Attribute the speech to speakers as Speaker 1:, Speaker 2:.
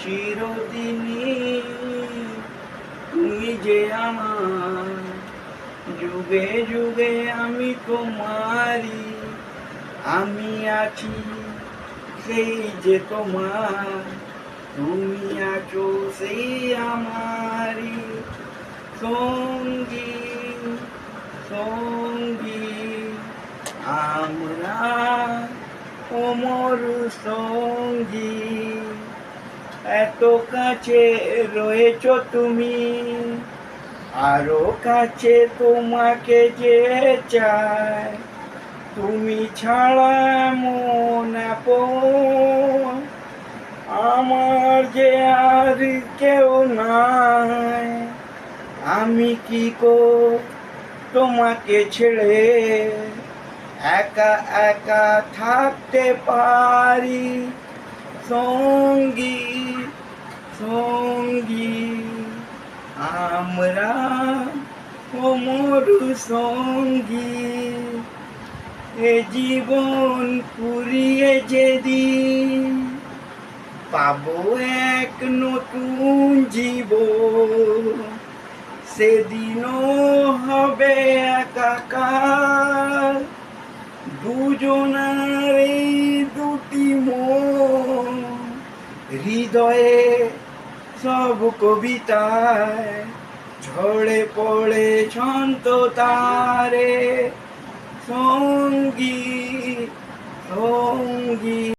Speaker 1: চিরদিনই তুমি যে আমার, যুগে যুগে আমি তোমারই, আমি আছি সেই যে তোমার, তুমি আছো সেই আমারই সঙ্গী সঙ্গী। আমরা অমর সঙ্গী, এত কাছে রয়েছ তুমি, আরো কাছে তোমাকে যে চাই, তুমি ছাড়া মন আপন আমার যে আর কেউ নাই। আমি কি তোমাকে ছেড়ে একা একা থাকতে পারি, সঙ্গী সঙ্গী। আমরা অমর সঙ্গী, এ জীবন ফুরিয়ে যেদিন পাবো এক নতুন জীবন, সেদিনও হবে একাকার দুজনার এই দুটি মন, হৃদয়ে সব কবিতায় ঝরে পড়ে ছন্ত তারে, সঙ্গী সঙ্গী।